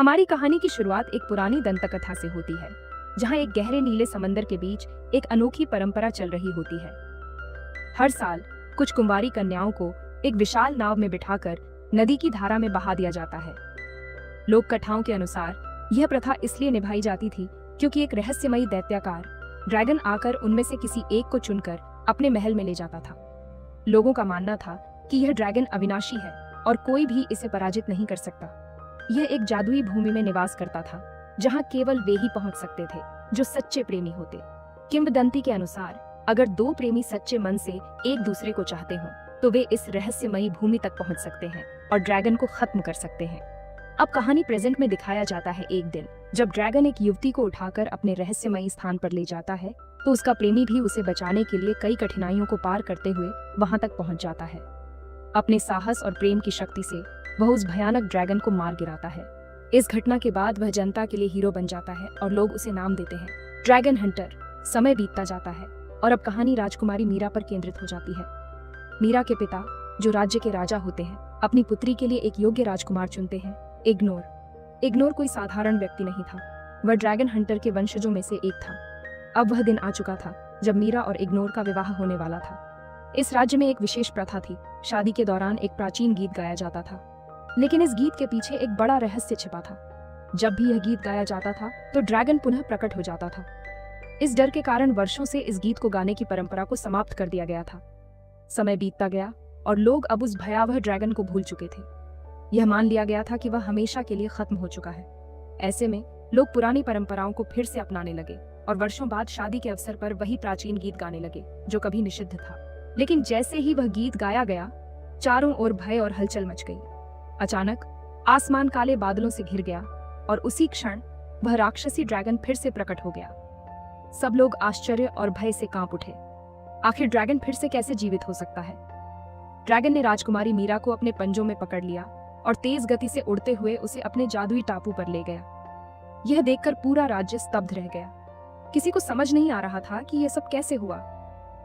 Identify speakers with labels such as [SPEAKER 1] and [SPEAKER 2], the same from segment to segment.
[SPEAKER 1] हमारी कहानी की शुरुआत एक पुरानी दंतकथा से होती है, जहां एक गहरे नीले समंदर के बीच एक अनोखी परंपरा चल रही होती है। हर साल कुछ कुंवारी कन्याओं को एक विशाल नाव में बिठाकर नदी की धारा में बहा दिया जाता है। लोक कथाओं के अनुसार यह प्रथा इसलिए निभाई जाती थी क्योंकि एक रहस्यमयी दैत्याकार ड्रैगन आकर उनमें से किसी एक को चुनकर अपने महल में ले जाता था। लोगों का मानना था कि यह ड्रैगन अविनाशी है और कोई भी इसे पराजित नहीं कर सकता। यह एक जादुई भूमि में निवास करता था, जहां केवल वे ही पहुंच सकते थे जो सच्चे प्रेमी होते। किंवदंती के अनुसार अगर दो प्रेमी सच्चे मन से एक दूसरे को चाहते हों, तो वे इस रहस्यमयी भूमि तक पहुंच सकते हैं और ड्रैगन को खत्म कर सकते हैं। अब कहानी प्रेजेंट में दिखाया जाता है एक दिन, जब ड्रैगन एक युवती को उठाकर अपने रहस्यमयी स्थान पर ले जाता है, तो उसका प्रेमी भी उसे बचाने के लिए कई कठिनाइयों को पार करते हुए वहां तक पहुंच जाता है। अपने साहस और प्रेम की शक्ति से वह उस भयानक ड्रैगन को मार गिराता है। इस घटना के बाद वह जनता के लिए हीरो बन जाता है और लोग उसे नाम देते हैं ड्रैगन हंटर। समय बीतता जाता है और अब कहानी राजकुमारी मीरा पर केंद्रित हो जाती है। मीरा के पिता, जो राज्य के राजा होते हैं, अपनी पुत्री के लिए एक योग्य राजकुमार चुनते हैं, इग्नोर। इग्नोर कोई साधारण व्यक्ति नहीं था, वह ड्रैगन हंटर के वंशजों में से एक था। अब वह दिन आ चुका था जब मीरा और इग्नोर का विवाह होने वाला था। इस राज्य में एक विशेष प्रथा थी। शादी के दौरान एक प्राचीन गीत गाया जाता था, लेकिन इस गीत के पीछे एक बड़ा रहस्य छिपा था। जब भी यह गीत गाया जाता था तो ड्रैगन पुनः प्रकट हो जाता था। इस डर के कारण वर्षों से इस गीत को गाने की परंपरा को समाप्त कर दिया गया था। समय बीतता गया और लोग अब उस भयावह ड्रैगन को भूल चुके थे। यह मान लिया गया था कि वह हमेशा के लिए खत्म हो चुका है। ऐसे में लोग पुरानी परंपराओं को फिर से अपनाने लगे और वर्षों बाद शादी के अवसर पर वही प्राचीन गीत गाने लगे जो कभी निषिद्ध था। लेकिन जैसे ही वह गीत गाया गया, चारों ओर भय और हलचल मच गई। अचानक आसमान काले बादलों से घिर गया और उसी क्षण वह राक्षसी ड्रैगन फिर से प्रकट हो गया। सब लोग आश्चर्य और भय से कांप उठे। आखिर ड्रैगन फिर से कैसे जीवित हो सकता है? ड्रैगन ने राजकुमारी मीरा को अपने पंजों में पकड़ लिया और तेज गति से उड़ते हुए उसे अपने जादुई टापू पर ले गया। यह देखकर पूरा राज्य स्तब्ध रह गया। किसी को समझ नहीं आ रहा था कि यह सब कैसे हुआ।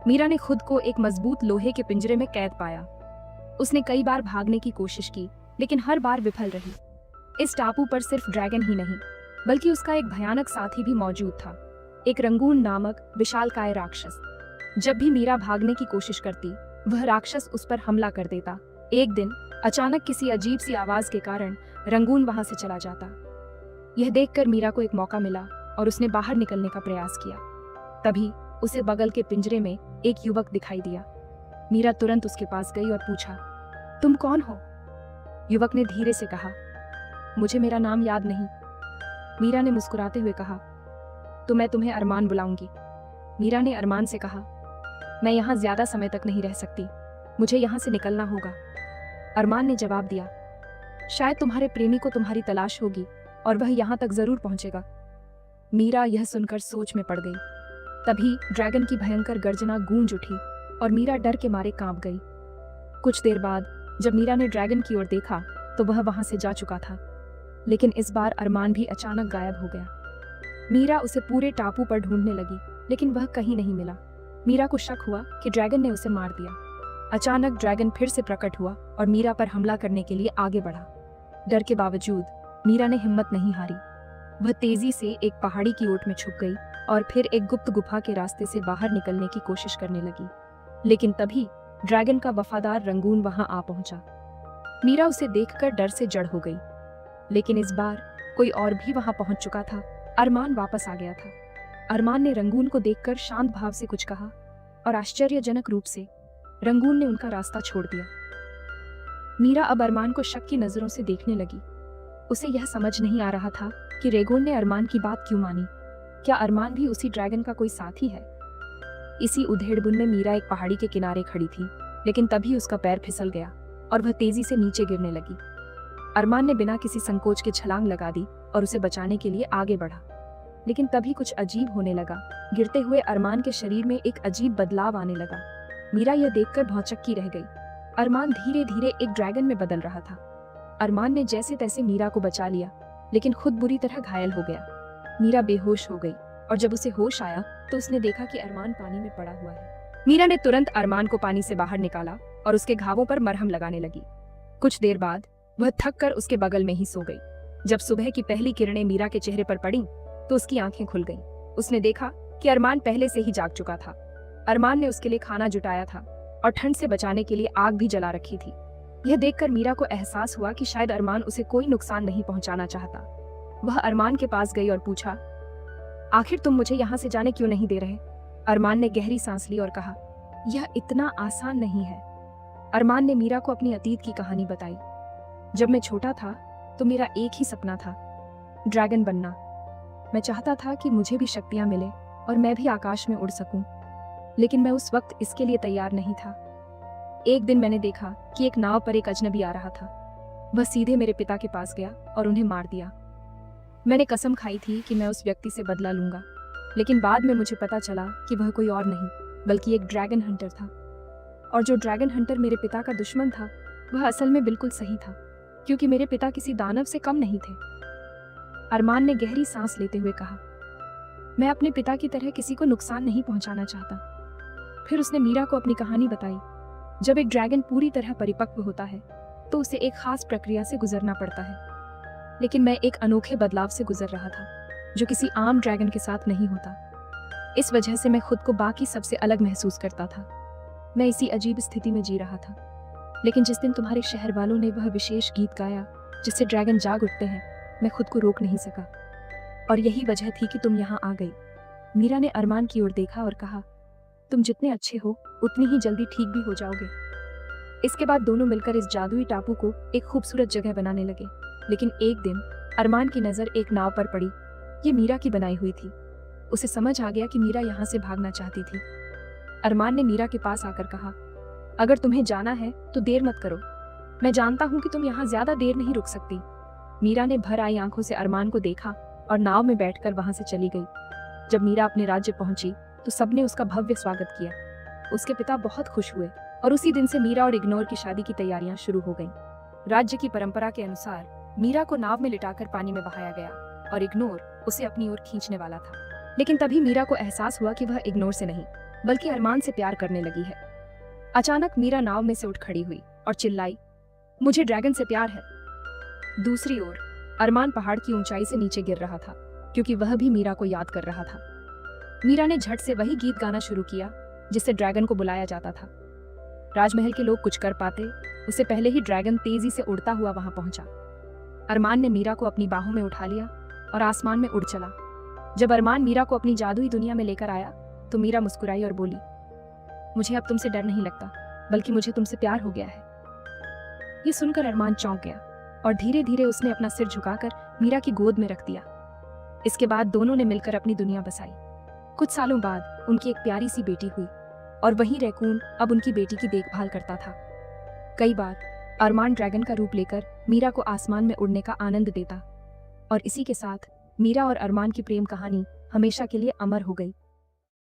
[SPEAKER 1] मीरा ने खुद को एक मजबूत लोहे के पिंजरे में कैद पाया। उसने कई बार भागने की कोशिश की, लेकिन हर बार विफल रही। इस टापू पर सिर्फ ड्रैगन ही नहीं, बल्कि उसका एक भयानक साथी भी मौजूद था, एक रंगून नामक विशालकाय राक्षस। जब भी मीरा भागने की कोशिश करती, वह राक्षस उस पर हमला कर देता। एक दिन अचानक किसी अजीब सी आवाज के कारण रंगून वहां से चला जाता। यह देखकर मीरा को एक मौका मिला और उसने बाहर निकलने का प्रयास किया। तभी उसे बगल के पिंजरे में एक युवक दिखाई दिया। मीरा तुरंत उसके पास गई और पूछा, तुम कौन हो? युवक ने धीरे से कहा, मुझे मेरा नाम याद नहीं। मीरा ने मुस्कुराते हुए कहा, तो मैं तुम्हें अरमान बुलाऊंगी। मीरा ने अरमान से कहा, मैं यहाँ ज्यादा समय तक नहीं रह सकती, मुझे यहाँ से निकलना होगा। अरमान ने जवाब दिया, शायद तुम्हारे प्रेमी को तुम्हारी तलाश होगी और वह यहाँ तक जरूर पहुंचेगा। मीरा यह सुनकर सोच में पड़ गई। तभी ड्रैगन की भयंकर गर्जना गूंज उठी और मीरा डर के मारे कांप गई। कुछ देर बाद जब मीरा ने ड्रैगन की ओर देखा तो वह वहां से जा चुका था, लेकिन इस बार अरमान भी अचानक गायब हो गया। मीरा उसे पूरे टापू पर ढूंढने लगी, लेकिन वह कहीं नहीं मिला। मीरा को शक हुआ कि ड्रैगन ने उसे मार दिया। अचानक ड्रैगन फिर से प्रकट हुआ और मीरा पर हमला करने के लिए आगे बढ़ा। डर के बावजूद मीरा ने हिम्मत नहीं हारी। वह तेजी से एक पहाड़ी की ओट में छुप गई और फिर एक गुप्त गुफा के रास्ते से बाहर निकलने की कोशिश करने लगी। लेकिन तभी ड्रैगन का वफादार रंगून वहां आ पहुंचा। मीरा उसे देखकर डर से जड़ हो गई, लेकिन इस बार कोई और भी वहां पहुंच चुका था। अरमान वापस आ गया था। अरमान ने रंगून को देखकर शांत भाव से कुछ कहा और आश्चर्यजनक रूप से रंगून ने उनका रास्ता छोड़ दिया। मीरा अब अरमान को शक की नजरों से देखने लगी। उसे यह समझ नहीं आ रहा था कि रेगोन ने अरमान की बात क्यों मानी। क्या अरमान भी उसी ड्रैगन का कोई साथी है? इसी उधेड़बुन में मीरा एक पहाड़ी के किनारे खड़ी थी, लेकिन तभी उसका पैर फिसल गया और वह तेजी से नीचे गिरने लगी। अरमान ने बिना किसी संकोच के छलांग लगा दी और उसे बचाने के लिए आगे बढ़ा, लेकिन तभी कुछ अजीब होने लगा। गिरते हुए अरमान के शरीर में एक अजीब बदलाव आने लगा। मीरा यह देखकर भौचक्की रह गई। अरमान धीरे धीरे एक ड्रैगन में बदल रहा था। अरमान ने जैसे तैसे मीरा को बचा लिया, लेकिन खुद बुरी तरह घायल हो गया। मीरा बेहोश हो गई और जब उसे होश आया तो उसने देखा कि अरमान पानी में पड़ा हुआ है। मीरा ने तुरंत अरमान को पानी से बाहर निकाला और उसके घावों पर मरहम लगाने लगी। कुछ देर बाद वह थक कर उसके बगल में ही सो गई। जब सुबह की पहली किरणें मीरा के चेहरे पर पड़ी तो उसकी आंखें खुल गईं। उसने देखा कि अरमान पहले से ही जाग चुका था। अरमान ने उसके लिए खाना जुटाया था और ठंड से बचाने के लिए आग भी जला रखी थी। यह देखकर मीरा को एहसास हुआ कि शायद अरमान उसे कोई नुकसान नहीं पहुंचाना चाहता। वह अरमान के पास गई और पूछा, आखिर तुम मुझे यहाँ से जाने क्यों नहीं दे रहे? अरमान ने गहरी सांस ली और कहा, यह इतना आसान नहीं है। अरमान ने मीरा को अपनी अतीत की कहानी बताई। जब मैं छोटा था तो मेरा एक ही सपना था, ड्रैगन बनना। मैं चाहता था कि मुझे भी शक्तियां मिले और मैं भी आकाश में उड़ सकूं, लेकिन मैं उस वक्त इसके लिए तैयार नहीं था। एक दिन मैंने देखा कि एक नाव पर एक अजनबी आ रहा था। वह सीधे मेरे पिता के पास गया और उन्हें मार दिया। मैंने कसम खाई थी कि मैं उस व्यक्ति से बदला लूंगा, लेकिन बाद में मुझे पता चला कि वह कोई और नहीं बल्कि एक ड्रैगन हंटर था। और जो ड्रैगन हंटर मेरे पिता का दुश्मन था वह असल में बिल्कुल सही था, क्योंकि मेरे पिता किसी दानव से कम नहीं थे। अरमान ने गहरी सांस लेते हुए कहा, मैं अपने पिता की तरह किसी को नुकसान नहीं पहुंचाना चाहता। फिर उसने मीरा को अपनी कहानी बताई। जब एक ड्रैगन पूरी तरह परिपक्व होता है तो उसे एक खास प्रक्रिया से गुजरना पड़ता है, लेकिन मैं एक अनोखे बदलाव से गुजर रहा था जो किसी आम ड्रैगन के साथ नहीं होता। इस वजह से मैं खुद को बाकी सबसे अलग महसूस करता था। मैं इसी अजीब स्थिति में जी रहा था, लेकिन जिस दिन तुम्हारे शहर वालों ने वह विशेष गीत गाया जिससे ड्रैगन जाग उठते हैं, मैं खुद को रोक नहीं सका। और यही वजह थी कि तुम यहाँ आ गई। मीरा ने अरमान की ओर देखा और कहा, तुम जितने अच्छे हो उतनी ही जल्दी ठीक भी हो जाओगे। इसके बाद दोनों मिलकर इस जादुई टापू को एक खूबसूरत जगह बनाने लगे। लेकिन एक दिन अरमान की नज़र एक नाव पर पड़ी। ये मीरा की बनाई हुई थी। उसे समझ आ गया कि मीरा यहाँ से भागना चाहती थी। अरमान ने मीरा के पास आकर कहा, अगर तुम्हें जाना है तो देर मत करो। मैं जानता हूँ कि तुम यहाँ ज्यादा देर नहीं रुक सकती। मीरा ने भर आई आंखों से अरमान को देखा और नाव में बैठकर वहां से चली गई। जब मीरा अपने राज्य पहुंची तो सबने उसका भव्य स्वागत किया। उसके पिता बहुत खुश हुए और उसी दिन से मीरा और इग्नोर की शादी की तैयारियां शुरू हो गईं। राज्य की परंपरा के अनुसार मीरा को नाव में लिटाकर पानी में बहाया गया और इग्नोर उसे अपनी ओर खींचने वाला था। लेकिन तभी मीरा को एहसास हुआ कि वह इग्नोर से नहीं बल्कि अरमान से प्यार करने लगी है। अचानक मीरा नाव में से उठ खड़ी हुई और चिल्लाई, मुझे ड्रैगन से प्यार है। दूसरी ओर अरमान पहाड़ की ऊंचाई से नीचे गिर रहा था, क्योंकि वह भी मीरा को याद कर रहा था। मीरा ने झट से वही गीत गाना शुरू किया जिससे ड्रैगन को बुलाया जाता था। राजमहल के लोग कुछ कर पाते उससे पहले ही ड्रैगन तेजी से उड़ता हुआ वहां पहुंचा। अरमान ने मीरा को अपनी बाहों में उठा लिया और आसमान में उड़ चला। जब अरमान मीरा को अपनी जादुई दुनिया में लेकर आया तो मीरा मुस्कुराई और बोली, मुझे अब तुमसे डर नहीं लगता, बल्कि मुझे तुमसे प्यार हो गया है। ये सुनकर अरमान चौंक गया और धीरे धीरे उसने अपना सिर झुकाकर मीरा की गोद में रख दिया। इसके बाद दोनों ने मिलकर अपनी दुनिया बसाई। कुछ सालों बाद उनकी एक प्यारी सी बेटी हुई और वही रैकून अब उनकी बेटी की देखभाल करता था। कई बार अरमान ड्रैगन का रूप लेकर मीरा को आसमान में उड़ने का आनंद देता और इसी के साथ मीरा और अरमान की प्रेम कहानी हमेशा के लिए अमर हो गई।